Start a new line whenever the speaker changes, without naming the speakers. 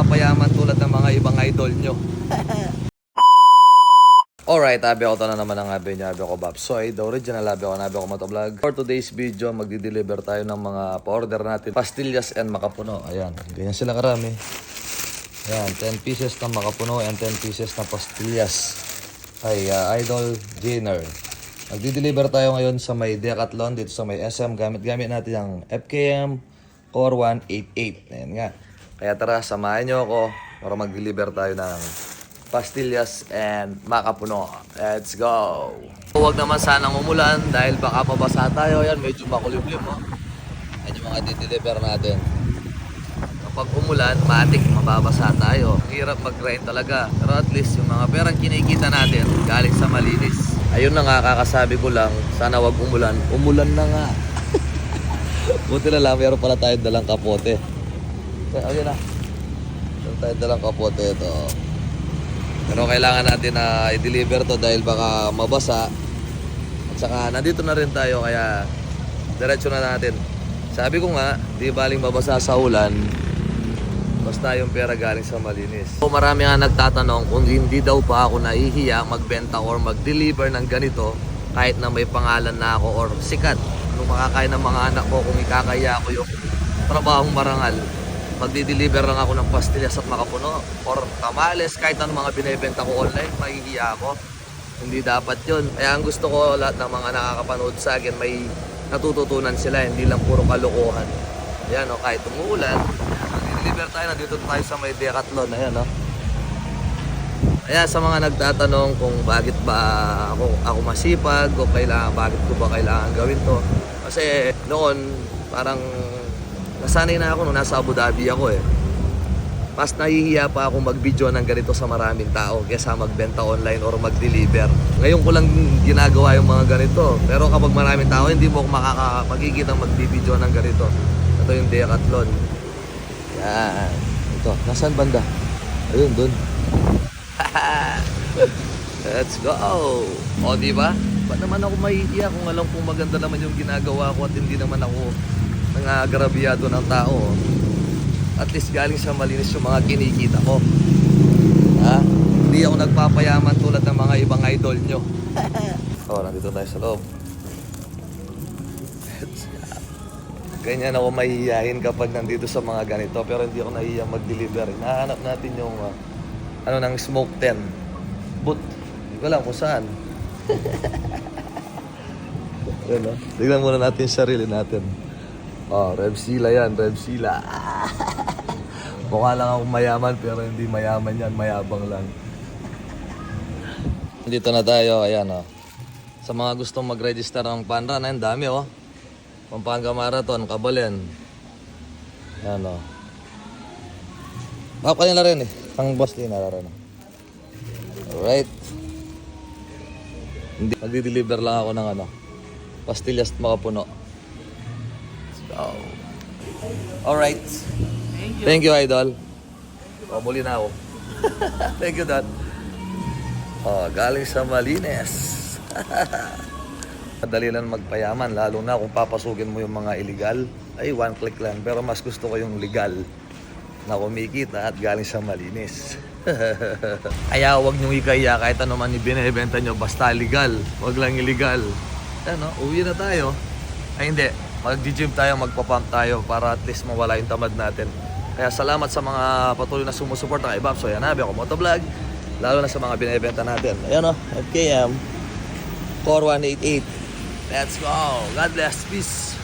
nagpapayaman tulad ng mga ibang idol nyo. Alright, abi ako na naman ang abi niya, abi ako Babsoy, the original abi ako Motovlog. For today's video, magdi-deliver tayo ng mga pa-order natin. Pastillas and makapuno. Ayan, ganyan sila karami. Ayan, 10 pieces na makapuno and 10 pieces na pastillas. Ay, Idol Jenner. Magdi-deliver tayo ngayon sa may Decathlon, dito sa may SM. Gamit natin ang FKM Core 188. Ayan nga. Kaya tara, samahan nyo ako para mag-deliver tayo ng pastillas and makapuno. Let's go! Huwag naman sanang umulan dahil baka mabasa tayo. Yan, medyo makulimlim, oh. Yan yung mga di-deliver natin. Kapag umulan, matik, mababasa tayo. Hirap mag-grind talaga. Pero at least yung mga perang kinikita natin galing sa malinis. Ayun na nga, kakasabi ko lang, sana wag umulan. Umulan na nga. Buti na lang, meron pala tayong dalang kapote. Ayun na. Meron tayong dalang kapote ito. Pero kailangan natin na i-deliver to dahil baka mabasa. At saka nandito na rin tayo kaya diretso na natin. Sabi ko nga, di baling mabasa sa ulan, basta yung pera galing sa malinis. So, marami nga nagtatanong kung hindi daw pa ako nahihiya magbenta or mag-deliver ng ganito kahit na may pangalan na ako or sikat. Anong makakain ng mga anak ko kung ikakaya ko yung trabahong marangal. Magdi-deliver lang ako ng pastillas at makapuno or tamales, kahit anong mga binibenta ko online, mahihiya ako. Hindi dapat yun. Kaya ang gusto ko, lahat ng mga nakakapanood sa akin, may natututunan sila, hindi lang puro kalokohan. Ayan, o, kahit umuulan, magdi-deliver tayo, nandito tayo sa may Decathlon. Ayan, o. Kaya sa mga nagtatanong kung bakit ba ako masipag o bakit ko ba kailangan gawin to. Kasi noon, parang nasanay na ako nung nasa Abu Dhabi ako eh. Mas nahihiya pa ako mag-video ng ganito sa maraming tao kaysa magbenta online or mag-deliver. Ngayon ko lang ginagawa yung mga ganito. Pero kapag maraming tao, hindi mo ako makikita mag-video ng ganito. Ito yung Decathlon. Yan. Ito. Nasaan banda? Ayun, dun. Let's go! O, diba? Ba't naman ako mahihiya kung alam kong maganda naman yung ginagawa ko at hindi naman ako nangagrabyado ng tao. At least galing sa malinis yung mga kinikita ko. Ha? Hindi ako nagpapayaman tulad ng mga ibang idol nyo. Oh, nandito tayo sa loob. Ganyan ako mahihiyahin kapag nandito sa mga ganito. Pero hindi ako nahihiya mag-deliver. Nahanap natin yung ng smoke tent. But, hindi ko lang kung saan. Yan, oh. Tignan muna natin yung sarili natin. Oh, Revsila yan, Revsila. Mukha lang akong mayaman pero hindi mayaman yan, mayabang lang. Dito na tayo, ayan oh. Sa mga gustong mag-register ng Panran, ayun, dami oh. Pampanga Marathon, Kabalen. Ayan oh. Ako kanila rin eh, ang boss din na rin. Alright. Magdi-deliver lang ako ng pastillas at makapuno. Oh. Alright. Thank you, Idol. Oh, muli na ako. Thank you, Dad. Oh, galing sa malinis. Madali lang magpayaman, lalo na kung papasukin mo yung mga illegal. Ay, one click lang. Pero mas gusto ko yung legal na kumikita at galing sa malinis. Kaya huwag nyo ikaya kahit ano man ibinibenta nyo, basta legal. Huwag lang illegal. Ano, uwi na tayo. Ay, hindi. Mag-gym tayo, magpapump tayo para at least mawala yung tamad natin. Kaya salamat sa mga patuloy na sumusuporta kay Babsoy. Yan, abi ako Motovlog. Lalo na sa mga binibenta natin. Ayan o, FKM Core 188. Let's go! God bless. Peace!